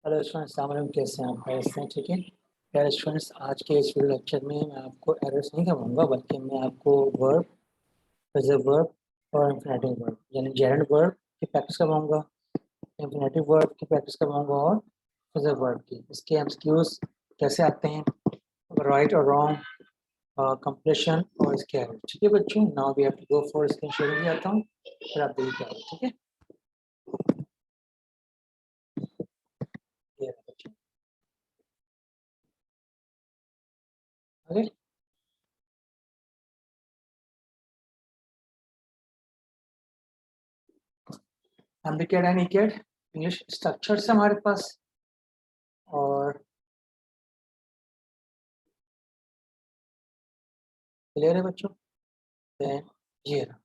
Hello students, अस्सलाम वालेकुम। कैसे हैं आप? कैसे हैं? ठीक है यार स्टूडेंट्स, आज के इस वीडियो लेक्चर में मैं आपको एरर्स नहीं करवाऊंगा, बल्कि मैं आपको वर्ब, फ्रेजल वर्ब और इंफिनिटिव वर्ब यानी जेरेंड वर्ब की प्रैक्टिस करवाऊंगा, इंफिनिटिव वर्ब की प्रैक्टिस करवाऊंगा और फ्रेजल वर्ब की। इसके एमसीक्यूज कैसे आते हैं, राइट और रॉन्ग, कंप्लीशन और इसके एरर। ठीक है बच्चों, now we have to go for screen sharing में आता हूँ, फिर आप देखिए। ठीक है, ये बच्चों आगे एम्बिकेड एंड इकेड इंग्लिश स्ट्रक्चर्स हमारे पास, और क्लियर है बच्चों? देन ये रहा।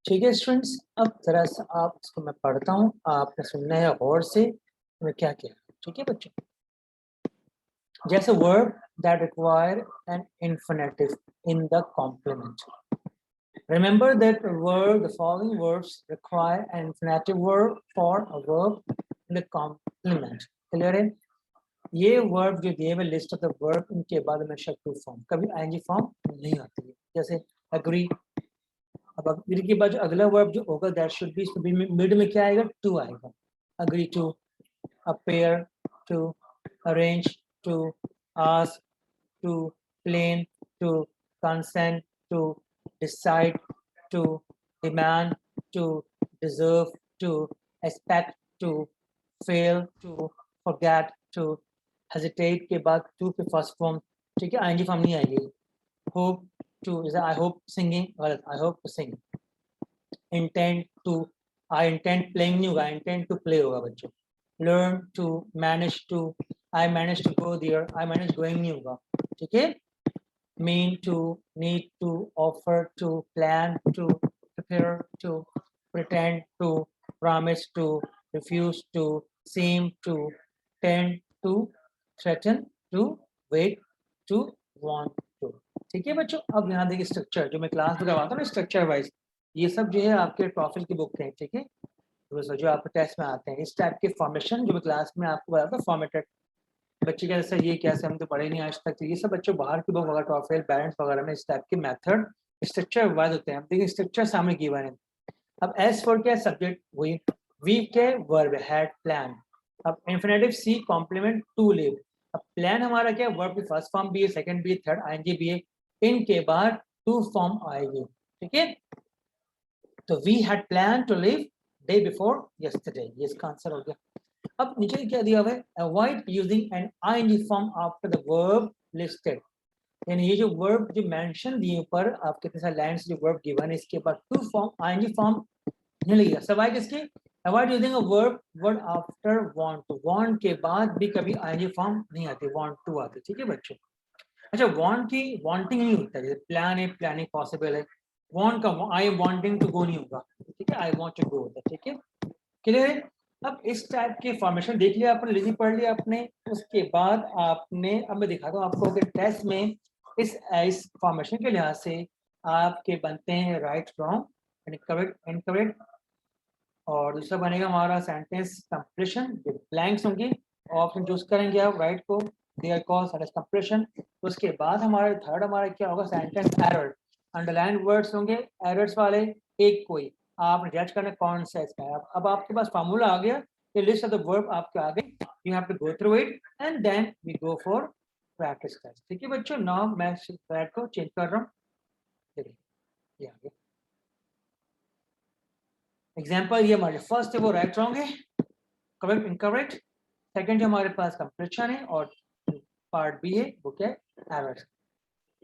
ठीक है स्टूडेंट्स, अब जरा सा आप इसको मैं पढ़ता हूँ, आपने सुनना है गौर से मैं क्या कह रहा हूँ। ठीक है बच्चों, जैसे verb that require N infinitive in the complement. Remember that the following verbs require an infinitive verb for a verb in the complement. Clear है? ये वर्ब जो दिए हुए लिस्ट ऑफ द वर्ब, इनके बाद हमेशा टू फॉर्म, कभी ING form नहीं आती है। जैसे अग्री, अब अग्री के बाद जो अगला वर्ब जो होगा दैट शुड बी, मिड में क्या आएगा? टू आएगा। Agree to, appear to, arrange to, ask to, plan to, consent to, decide to, demand to, deserve to, expect to, fail to, forget to, hesitate के बाद to पे first form. ठीक है, ING form नहीं आएगी। Hope to, जैसे आई hope singing, गलत, I hope to sing. Intend to, I intend playing नहीं होगा, इंटेंट टू प्ले होगा बच्चों। Learn to, manage to, I manage to go there, I manage going नहीं होगा। ठीक है, mean to, need to, offer to, plan to, prepare to, pretend to, promise to, refuse to, seem to, tend to, threaten to, wait to, want to. ठीक है बच्चों, अब यहाँ देखिए स्ट्रक्चर जो मैं क्लास में करवाता हूँ ना, स्ट्रक्चर वाइज ये सब जो है आपके टॉफिल की बुक है। ठीक है, तो जो आपके टेस्ट में आते हैं इस टाइप के फॉर्मेशन, जो मैं क्लास में आपको बताता हूँ फॉर्मेटेड। बच्चे का जैसा ये कैसे, हम तो पढ़े नहीं आज तक, तो ये सब बच्चों बाहर की बुक वगैरह टॉफिल पेरेंट्स वगैरह में इस टाइप के मेथड स्ट्रक्चर वाइज होते हैं। अब देखिए स्ट्रक्चर सामने की हुआ है। अब एस फॉर क्या, सब्जेक्ट हुई, वी के वर्ब हैड प्लान। अब infinitive C complement to live. अब प्लान हमारा क्या, वर्ब की फर्स्ट फॉर्म भी है, सेकंड भी है, थर्ड आईएनजी भी है, इनके बाद टू फॉर्म आएगी। ठीक है, तो we had plan to live day before yesterday, ये इसका आंसर हो गया। अब नीचे क्या दिया हुआ है, avoid using an ING form after the verb listed. यानी ये जो वर्ब जो मेंशन दिए ऊपर आपके साथ लाइन से जो वर्ब गिवन है, इसके बाद टू फॉर्म आईएनजी फॉर्म नहीं लगेगा। सवाई किसकी, avoid using a verb word after want to, want के बाद भी कभी आईएनजी फॉर्म नहीं आती, वांट टू आती। ठीक है बच्चों, अच्छा वांट की वांटिंग नहीं होता है, जैसे प्लान है, प्लानिंग पॉसिबल है, वांट का I am wanting to go नहीं होगा। ठीक है, आई वांट टू गो होता है। ठीक है, क्लियर है? अब इस टाइप के फॉर्मेशन देख लिया आपने, लिखी पढ़ लिया आपने, उसके बाद आपने, अब मैं दिखाता हूँ आपको कि टेस्ट में इस फॉर्मेशन के लिहाज से आपके बनते हैं राइट, रॉन्ग, करेक्ट, इनकरेक्ट, और दूसरा बनेगा हमारा सेंटेंस कंप्लीशन, जो ब्लैंक्स होंगे ऑप्शन चूज करेंगे आप राइट को, they are called sentence completion. उसके बाद हमारे थर्ड हमारा क्या होगा, सेंटेंस एरर, अंडरलाइन वर्ड्स होंगे एरर्स वाले, एक कोई आप जज करना कौन सा इसका है। अब आपके पास फार्मूला आ गया, ये लिस्ट ऑफ द वर्ब आपके आ गए, you have to go through it and then we go for practice test. ठीक है बच्चों, नाउ मैं स्लाइड को चेंज कर रहा हूँ, देखिए ये आ गया एग्जाम्पल। ये हमारे फर्स्ट है वो राइट रॉन्ग है, करेक्ट इनकरेक्ट, सेकंड जो हमारे पास कंप्लीशन है, और पार्ट बी है वो क्या है, एरर।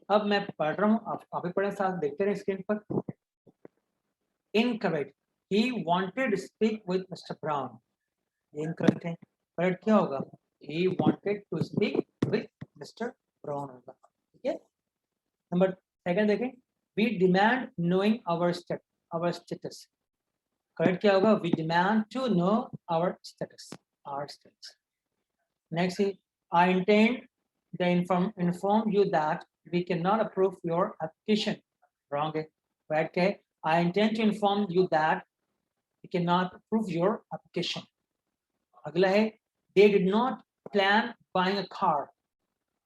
अब मैं पढ़ रहा हूँ, आप भी पढ़े साथ, देखते रहे स्क्रीन पर। Incorrect, he wanted speak with mister Brown, ये इनकरेक्ट है। करेक्ट क्या होगा, he wanted to speak with mister Brown होगा। ठीक है, नंबर सेकंड देखें, we demand knowing our status. Correct क्या होगा, we demand to know our status, our status. Next is, I intend to inform you that we cannot approve your application. Wrong है, right है, I intend to inform you that we cannot approve your application. अगला है, they did not plan buying a car.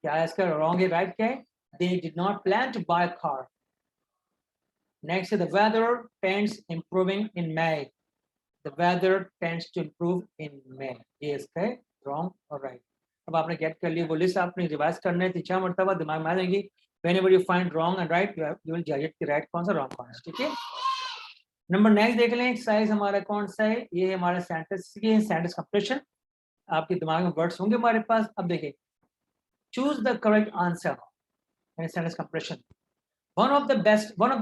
क्या है इसका wrong है, right क्या है? They did not plan to buy a car. Next, the weather tends improving in May. The weather tends to improve in May. ये इसका है wrong or right. अब आपने get कर लिया, वो लिस्ट आपने रिवाइज करना है, 3-4 मरतबा दिमाग में आ जाएंगी. Whenever you find wrong and right, you will judge it कि right कौन सा wrong कौन सा, ठीक है? नंबर नेक्स्ट देख लें, एक्सरसाइज हमारा कौन सा है? ये है हमारा सेंटेंस के सेंटेंस कंप्लीशन. आपके दिमाग में वर्ड्स होंगे हमारे पास. अब देखिए, choose the correct answer in sentence completion. One of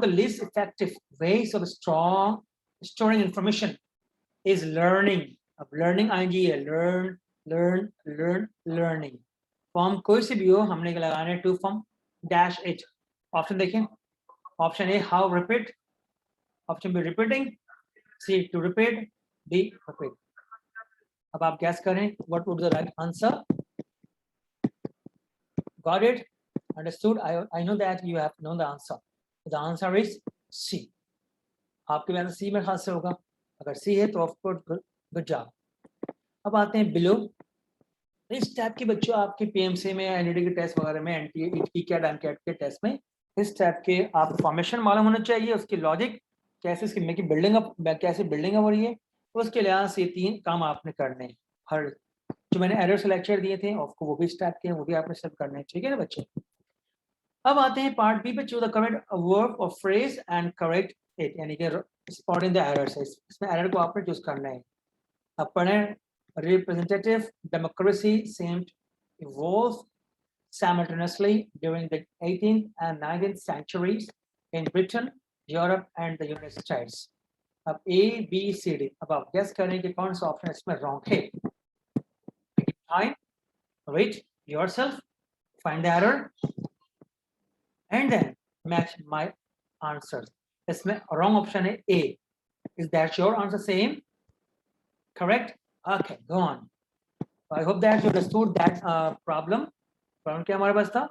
the least effective ways of storing information is learning. अब learning आएंगी है, learning. फॉर्म कोई से भी हो, हमने लगाने to form dash it. Option देखें, option A how repeat, option B repeating, C to repeat, D repeat. अब आप गैस करें what would the right answer. Got it? Understood? I know that you have known the answer. The answer is C. आपके पास C में खास से होगा. अगर C है तो ऑफ कोर्स गुड जॉब. अब आते हैं बिलो. इस टाइप के बच्चों आपके पीएमसी में, एनडीटी के टेस्ट वगैरह में, एनटी कैट एमकैट के टेस्ट में इस टाइप के आप फॉर्मेशन मालूम होना चाहिए, उसकी लॉजिक कैसे इसकी बिल्डिंग अप, कैसे बिल्डिंग अप हो रही है, उसके लिहाज से 3 काम आपने करने हैं. हर जो मैंने एरर्स लेक्चर दिए थे आपको, वो भी इस टाइप के हैं, वो भी आपने सब करने हैं, ठीक है ना बच्चे. अब आते हैं पार्ट बी पे. चूज द करेक्ट वर्ब और फ्रेज एंड करेक्ट इट, यानी कि स्पॉटिंग द एरर्स. इसमें एरर को आपने चूज करना है. अब पढ़ें. Representative democracy seemed to evolve simultaneously during the 18th and 19th centuries in Britain, Europe, and the United States. अब A, B, C, D. अब आप guess करें कि कौन सा ऑप्शन इसमें wrong है. Time, read yourself, find the error, and then match my answers. इसमें wrong option है A. Is that your answer same? Correct? Okay, go on. I hope that you understood that problem. Problem क्या हमारे पास था?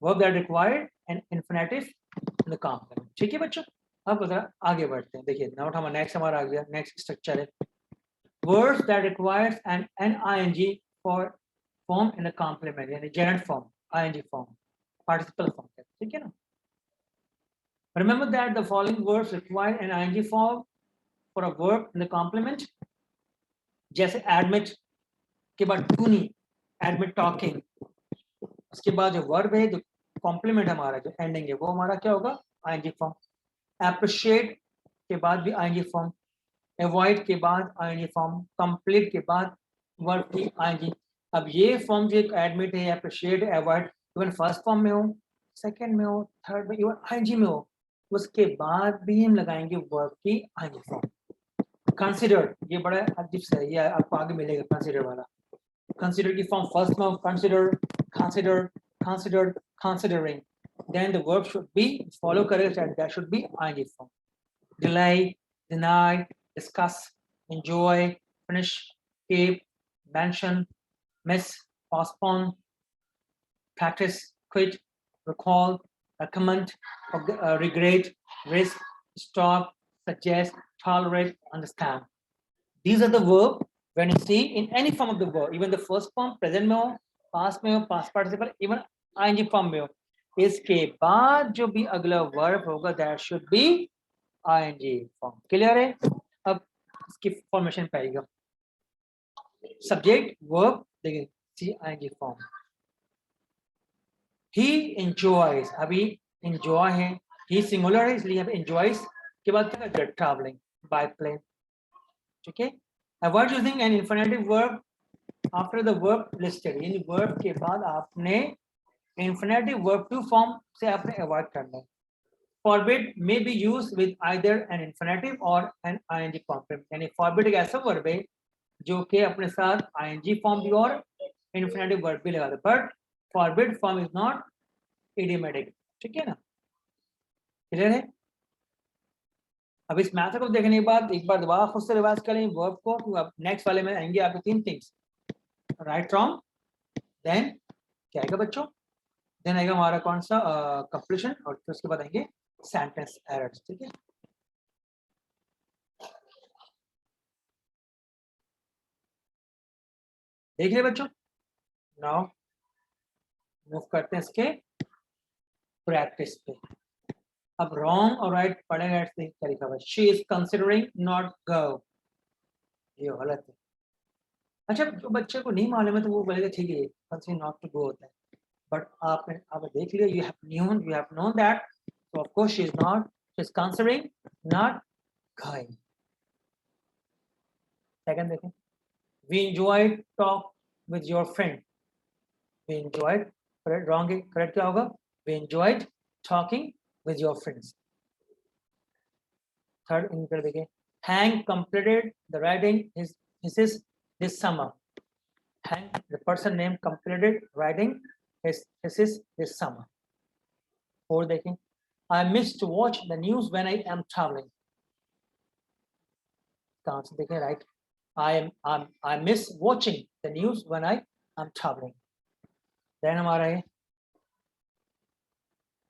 Verb that required an infinitive in the complement. ठीक है बच्चों. अब जरा आगे बढ़ते हैं. देखिए now हमारा next हमारा आ गया. Next structure है words that requires an ing for form in a complement, यानी gerund form, ing form, participle form. ठीक है ना? Remember that the following words require an ing form for a verb in the complement. जैसे admit के बाद do नहीं, admit talking. उसके बाद जो वर्ब है, जो कॉम्प्लीमेंट हमारा जो एंडिंग है, वो हमारा क्या होगा? ING form. अप्रिशिएट के बाद भी आईएनजी फॉर्म. अवॉइड के बाद आईएनजी फॉर्म. कंप्लीट के बाद वर्ब की आईएनजी. अब ये फॉर्म जो एडमिट है, appreciate, avoid, even first form में हो, सेकंड में हो, थर्ड में, इवन आईएनजी में हो, उसके बाद भी हम लगाएंगे वर्ब की आईएनजी फॉर्म. कंसीडर, ये बड़ा अजीब सा है, ये आपको आगे मिलेगा कंसीडर वाला. Consider की form first में considered, considering. Then the verb should be follow correct and that should be ing form. Delay, deny, discuss, enjoy, finish, keep, mention, miss, postpone, practice, quit, recall, recommend, regret, risk, stop, suggest, tolerate, understand. These are the verbs. When you see in any form of the verb, even the first form, present में हो, past में हो, past participle, even ing form में हो, इसके बाद जो भी अगला verb होगा, that should be ing form. Clear है? अब इसकी formation पे आएगा. Subject, verb, देखिए, see ing form. He enjoys, अभी enjoy है, he singular है, इसलिए यहाँ पे enjoys के बाद क्या है? Traveling by plane. ठीक है? Avoid using an infinitive verb after the verb listed. यानी verb के बाद आपने infinitive verb to form से आपने avoid करना है. Forbid may be used with either an infinitive or an ing complement. यानी forbid एक ऐसा verb है जो कि अपने साथ ing form भी और infinitive verb भी लगा दे. But forbid form is not idiomatic. ठीक है ना? क्लियर है? अब इस मैथड को देखने के बाद एक बार दोबारा खुद से रिवाइज करें वर्ब को. अब नेक्स्ट वाले में आएंगे आपके 3 थिंग्स. राइट, रॉन्ग, देन क्या आएगा बच्चों? देन आएगा हमारा कौन सा? कंप्लीशन. और फिर उसके बाद आएंगे सेंटेंस एरर्स. ठीक है. देख रहे बच्चों? नाउ मूव करते हैं इसके प्रैक्टिस पे। अब रॉन्ग और राइट पढ़ेगा ऐसे तरीका बस। She is considering not go, ये गलत है। अच्छा, जो बच्चे को नहीं मालूम है तो वो बोलेगा ठीक है कंसिडरिंग नॉट टू गो होता है, बट आपने अब देख लिया, you have known that, so of course she is considering not going. Second देखें, we enjoyed talk with your friend, we enjoyed, correct, wrong है, correct क्या होगा? We enjoyed talking with your friends. Third इनकर देखें, Hank completed the writing his thesis this summer. Hank, the person named, completed writing his thesis this summer. Fourth देखें, I miss to watch the news when I am traveling. इसका answer देखें, right. I miss watching the news when I am traveling. Then हमारा है,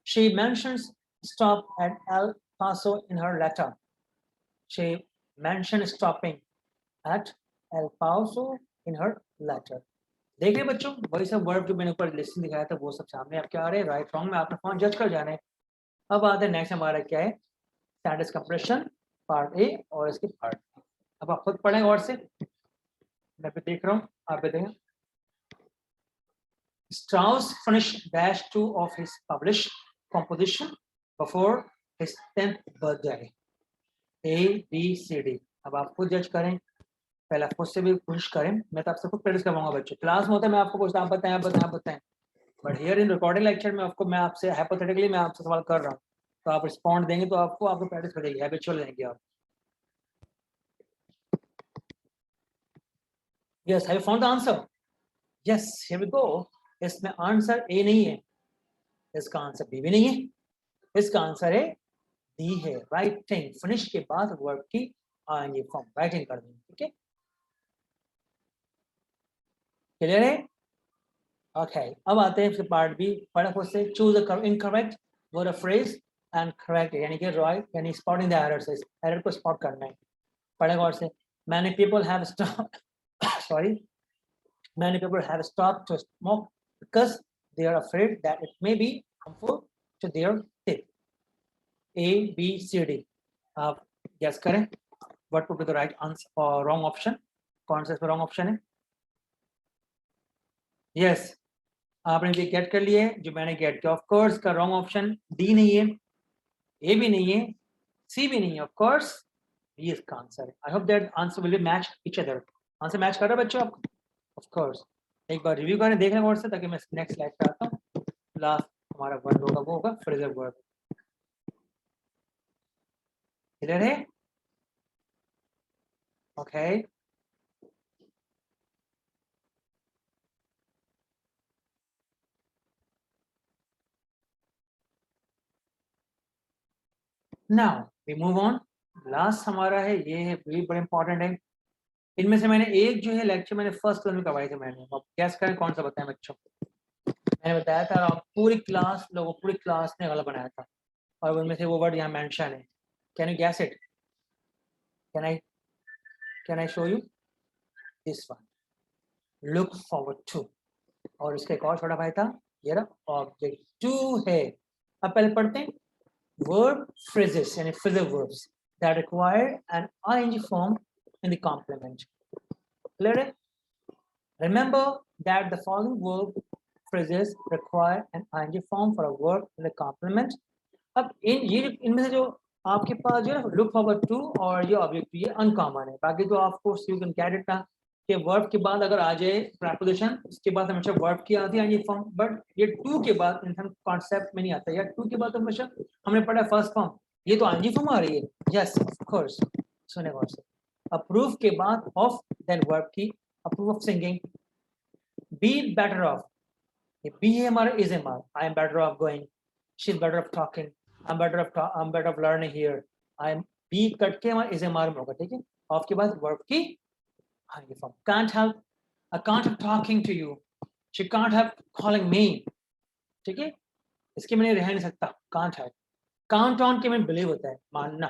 she mentions stop at El Paso in her letter. She mentioned stopping at El Paso in her letter. देख रहे बच्चों, वही सब verb जो मैंने ऊपर लिस्ट दिखाया था वो सब सामने आपके आ रहे हैं, राइट रॉन्ग में आपने फोन जज कर जाना है। अब आते हैं नेक्स्ट हमारा क्या है, सेंटेंस कंप्रेशन पार्ट ए और इसके पार्ट बी। अब आप खुद पढ़ें और से, मैं भी देख रहा हूँ, आप भी देखें। Strauss finished -2 of his published composition before his 10th birthday. A, B, C, D. अब आप खुद जज करें, पहले खुद से भी कोशिश करें। मैं तो आपसे खुद प्रैक्टिस करवाऊंगा बच्चों। क्लास में होता है मैं आपको पूछता, आप बताएं आप बताएं आप बताएं, but here in recording lecture में आपको मैं आपसे हाइपोथेटिकली मैं आपसे सवाल कर रहा हूँ, तो आप रिस्पॉन्ड देंगे तो आपको प्रैक्टिस हो जाएगी, हैबिचुअल रहेंगे आप। Yes, have you found the answer? Yes, here we go. इसमें आंसर ए नहीं है, इसका आंसर बी भी नहीं है, इसका आंसर है डी है, राइटिंग। फिनिश के बाद वर्ब की आएंगे फॉर्म, राइटिंग कर देंगे, ठीक है, क्लियर है? ओके, अब आते हैं पार्ट बी। पढ़ा खुद से, choose a incorrect word of phrase and correct, यानी कि राइट, यानी स्पॉटिंग द एरर्स, एरर को स्पॉट करना है। पढ़ेगा और से, many people have stop sorry, many people have stopped to smoke because they are afraid that it may be harmful to their teeth. A, B, C, D. आप guess करें what would be the right answer or wrong option? कौन सा इसमें wrong option है? Yes, आपने ये get कर लिए जो मैंने get किया। Of course का wrong option D नहीं है, A भी नहीं है, C भी नहीं है, of course B इसका आंसर है। I hope that answer will match each other. Answer match कर रहा है बच्चों आपको? Of course. एक बार रिव्यू करें, देख लें और से, ताकि मैं नेक्स्ट स्लाइड पे आता हूँ। लास्ट हमारा वर्ड होगा वो होगा फ्रेजल वर्ब, क्लियर है? Okay, now we move on. Last हमारा है, ये है भी बड़ा इंपॉर्टेंट है। इनमें से मैंने एक जो है लेक्चर मैंने फर्स्ट क्लास में करवाई थी, मैंने, अब गैस करें कौन सा बताएं बच्चों? मैंने बताया था पूरी क्लास लोगों, पूरी क्लास ने गलत बनाया था, और उनमें से वो वर्ड यहाँ मेंशन है। Can you guess it? Can I show you this one, look forward to, और इसका एक और छोटा भाई था, ये रहा ऑब्जेक्ट टू है। अब पहले पढ़ते हैं verb phrases यानी phrasal verbs that require an ing form in the complement. Clear है? Remember that the following verb phrases require an ing form for a verb in the complement. अब इनमें से जो आपके पास जो है look forward to और ये object to, ये अनकॉमन है। बाकी तो आपको you can get it ना कि वर्ब के बाद अगर आ जाए प्रेपोजिशन, उसके बाद हमेशा वर्ब की आती है फॉर्म, बट ये टू के बाद इंसान कॉन्सेप्ट में नहीं आता, या टू के बाद हमेशा हमने पढ़ा फर्स्ट फॉर्म, ये तो आंजी फॉर्म आ रही है। यस ऑफ कोर्स, सुने गौर से, अप्रूव के बाद ऑफ, देन वर्ब की, approve of singing, be better off, ये बी है हमारा इज हमारा, I am better off going, she is better off talking, I am better off learning here, I am, be cut के हमारा is हमारा में होगा, ठीक है। ऑफ के बाद वर्ब की form. Can't help, I can't help talking to you, she can't help calling me, ठीक है, इसके मैंने रह नहीं सकता, can't help, count on के मैंने believe होता है, मानना,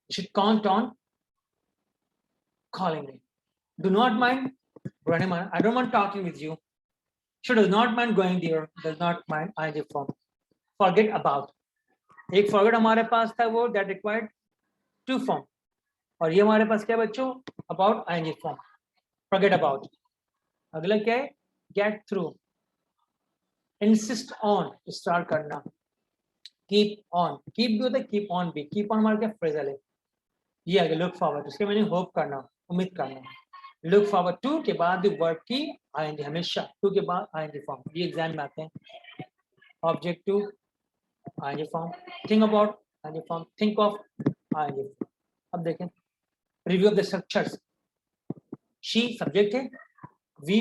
she can't on calling me, do not mind I don't want talking with you. She does not mind going there. Does not mind ing form. Forget about. एक forget हमारे पास था वो that required to form. और ये हमारे पास क्या बच्चों? About ing form. Forget about. अगला क्या है? Get through. Insist on. Start करना. Keep on. Keep भी होता है, keep on भी. Keep on हमारा क्या phrasal है? ये आगे look forward. उसके मैंने hope करना, उम्मीद करना. Look forward to के बाद verb की ing हमेशा. To के बाद ing form. ये एग्जाम में आते हैं. Object to ing form. Think about ing form. Think of ing form. अब देखें. Review of the structures. She subject है. We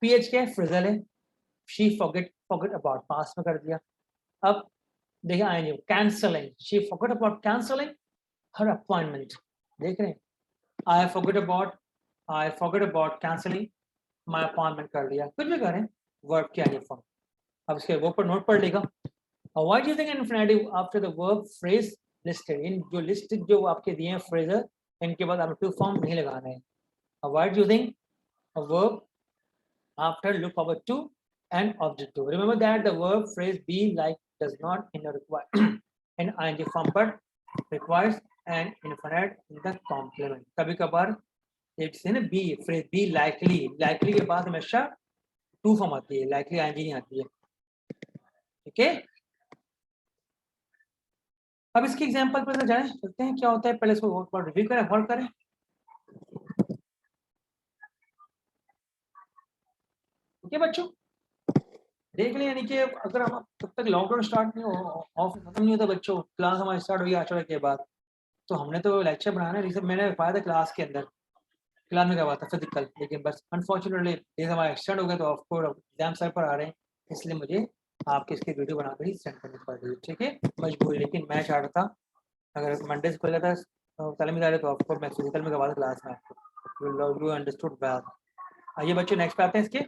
ph क्या है? Phrasal है. She forget about. Past में कर दिया. अब देखिए ing canceling. She forgot about canceling her appointment. देख रहे हैं? I forgot about canceling my appointment कर दिया. कुछ भी करें, verb के ing form. अब इसके वो पर नोट पढ़ लेगा. Avoid using an infinitive after the verb phrase listed. इन जो listed जो आपके दिए हैं phrases, इनके बाद आपको to form नहीं लगाना है. Avoid using a verb after look forward to and object to. Remember that the verb phrase be like does not require an ing form but requires an infinite in the complement. कभी कभार it's in a be phrase be likely के बाद हमेशा to form आती है, likely ing नहीं आती है. ठीक है? अब इसके एग्जांपल पर जाएं, चलते हैं क्या होता है. पहले इसको वर्ड रिव्यू करें, वर्ड करें. ठीक है बच्चों, देख लें. यानी कि अगर हम तब तक लॉकडाउन स्टार्ट नहीं हो, ऑफ खत्म नहीं होता बच्चों, क्लास हमारी स्टार्ट हुई आचरण के बाद, तो हमने तो लेक्चर बनाना है. मैंने पाया था क्लास के अंदर, क्लास में करवा था फिजिकल, लेकिन बस अनफॉर्चुनेटली ये हमारा एक्सटेंड हो गया, तो ऑफकोर्स एग्जाम सर पर आ रहे हैं, इसलिए मुझे आपके इसके वीडियो बनाकर ही सेंड करनी पड़ रही है. ठीक है, मजबूरी. लेकिन मैं चाह रहा था अगर मंडे से खुल जाता तालीमी इदारे तो ऑफकोर्स मैं फिजिकल में करवा था क्लास में आपको. You understood well. आइए बच्चों नेक्स्ट पे आते हैं. इसके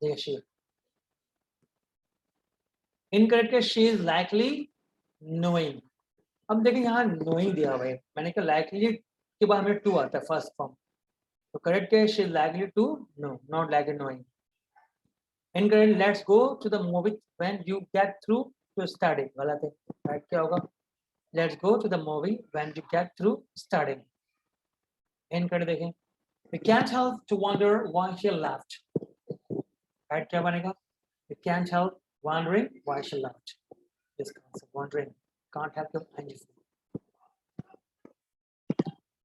देखिए इनकरेक्ट है. She is likely knowing. अब देखिए यहाँ नोइंग दिया हुआ है, मैंने कहा लाइकली के बाद हमें टू आता है फर्स्ट फॉर्म, तो करेक्ट है she is likely to know, not likely knowing. Incorrect let's go to the movie when you get through to study. गलत है. राइट क्या होगा? Let's go to the movie when you get through studying. Incorrect देखें. We can't help to wonder why she left. राइट क्या बनेगा? We can't help wondering why she left. This concept, wondering, can't help to find.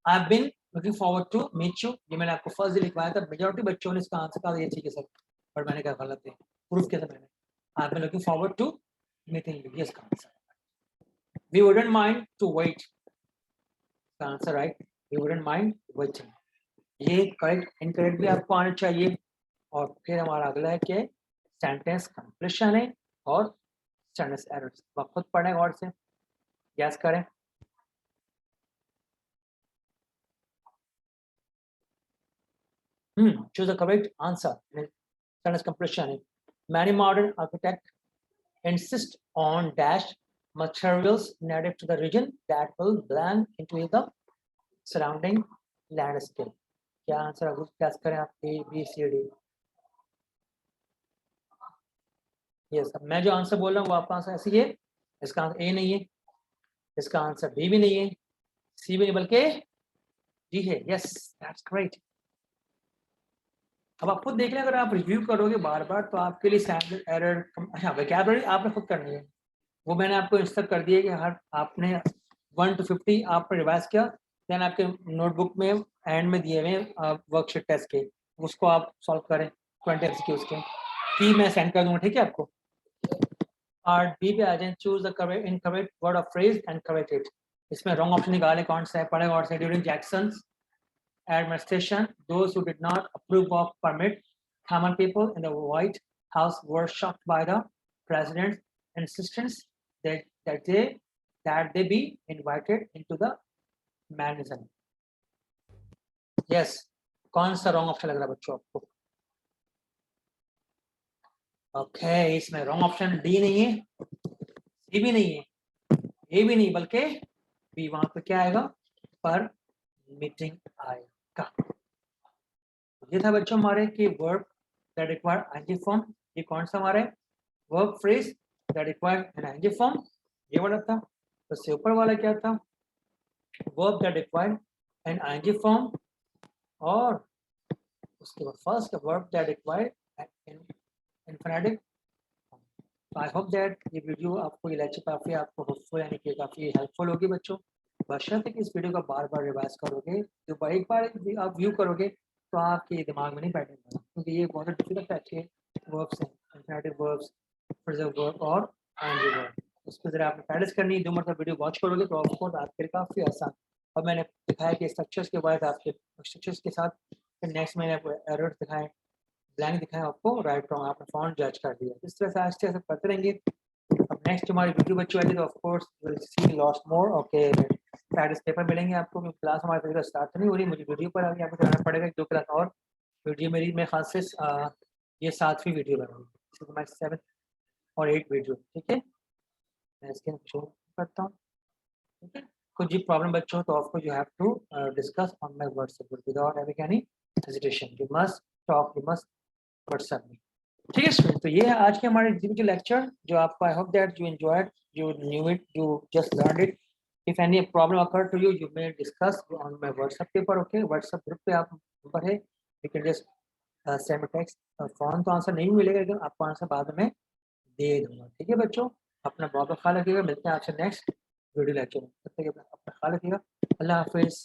I've been looking forward to meet you. ये मैंने आपको first लिखवाया था, majority बच्चों ने इसका आंसर कहा ये ठीक है सर, पर मैंने कहा गलत है. प्रूफ किया था मैंने. I've been looking forward to meeting you. Yes, answer. We wouldn't mind to wait. इसका answer right. We wouldn't mind waiting. ये करेक्ट, इनकरेक्ट भी आपको आना चाहिए. और फिर हमारा अगला है कि सेंटेंस कंप्लीशन है और सेंटेंस एरर्स. आप खुद पढ़ें और से गैस करें. Choose the correct answer. Sentence completion. Many modern architects insist on dash materials native to the region that will blend into the surrounding landscape. क्या आंसर अगर गैस करें आप? A, B, C, D. Yes, मैं जो answer बोल रहा हूँ वो आपका आंसर ऐसी है. इसका आंसर ए नहीं है, इसका आंसर बी भी नहीं है, सी भी नहीं, बल्कि डी है. Yes, that's great. अब आप खुद देख लें, अगर आप रिव्यू करोगे बार बार तो आपके लिए स्टैंडर्ड एरर. अच्छा, वोकैबुलरी आपने खुद करनी है, वो मैंने आपको इंस्ट्रक्ट कर दिया कि हर आपने 1 to 50 आपने रिवाइज किया. देन आपके नोटबुक में एंड में दिए हुए वर्कशीट टेस्ट के, उसको आप सॉल्व करें 20 एमसीक्यूज के. की मैं सेंड कर दूंगा. ठीक है आपको. पार्ट बी पे आ जाए. Choose the correct incorrect word of phrase and correct it. इसमें रॉन्ग ऑप्शन निकाले कौन सा है, पढ़े और से. During Jackson's administration, those who did not approve of permit, common people in the White House were shocked by the president's insistence that they be invited into the mansion. Yes, कौन सा wrong option लग रहा है बच्चों आपको? Okay, इसमें wrong option D नहीं है, सी भी नहीं है, ए भी नहीं, बल्कि बी. वहां पे क्या आएगा? पर मीटिंग आएगा। ये था बच्चों हमारे कि verb that require ING form. ये कौन सा हमारा है? Verb phrase that require an ING form, ये वाला था। तो उससे ऊपर वाला क्या था? Verb that require an ING form, और उसके बाद first verb that require an infinitive. I hope that ये वीडियो आपको, ये लेक्चर काफ़ी आपको होपफुल यानी कि काफ़ी हेल्पफुल होगी बच्चों। बशर्ते कि इस वीडियो का बार बार रिवाइज करोगे, तो एक बार आप व्यू करोगे तो आपके दिमाग में नहीं बैठेगा, क्योंकि ये बहुत डिफिकल्ट टाइप के वर्ब्स हैं, इन्फिनिटिव वर्ब्स, फ्रेजल वर्ब और आईएनजी वर्ब। उस पर ज़रा आपने प्रैक्टिस करनी है। 2 मतलब वीडियो वॉच करोगे तो ऑफकोर्स आपके लिए काफ़ी आसान। और मैंने दिखाया कि स्ट्रक्चर्स के बाद आपके स्ट्रक्चर्स के साथ नेक्स्ट मैंने आपको एरर्स दिखाए, ब्लैंक दिखाया आपको, राइट रॉन्ग आपने फॉन्ट जज कर दिया। इस तरह से आस्ते आस्ते करते रहेंगे। अब नेक्स्ट हमारी वीडियो बच्चों आएगी तो of course will see lots more. Okay, practice paper मिलेंगे आपको। क्लास हमारी तरीके से स्टार्ट नहीं हो रही, मुझे वीडियो पर आगे आपको कराना पड़ेगा 2 क्लास और। वीडियो मेरी मेरे ख्याल से ये 7वीं वीडियो बनेगी, हमारी 7 और 8 वीडियो। ठीक है, मैं इसके शो करता हूँ। ठीक है, कुछ भी प्रॉब्लम बच्चों तो of course you have to discuss on my WhatsApp group without having any hesitation. You must talk, you must WhatsApp me. ठीक है स्टूडेंट, तो ये है आज के हमारे एग्जीक्यूटिव लेक्चर जो आपको, I hope that you enjoyed, you knew it, you just learned it. If any problem occur to you, you may discuss on my WhatsApp paper. Okay, WhatsApp group पे आप नंबर है, you can just send me text. Phone तो answer नहीं मिलेगा, लेकिन आपको answer बाद में दे दूंगा। ठीक है बच्चों, अपना बहुत ख्याल रखिएगा। मिलते हैं आपसे नेक्स्ट वीडियो लेक्चर में। तब तक अपना ख्याल रखिएगा। अल्लाह हाफिज़।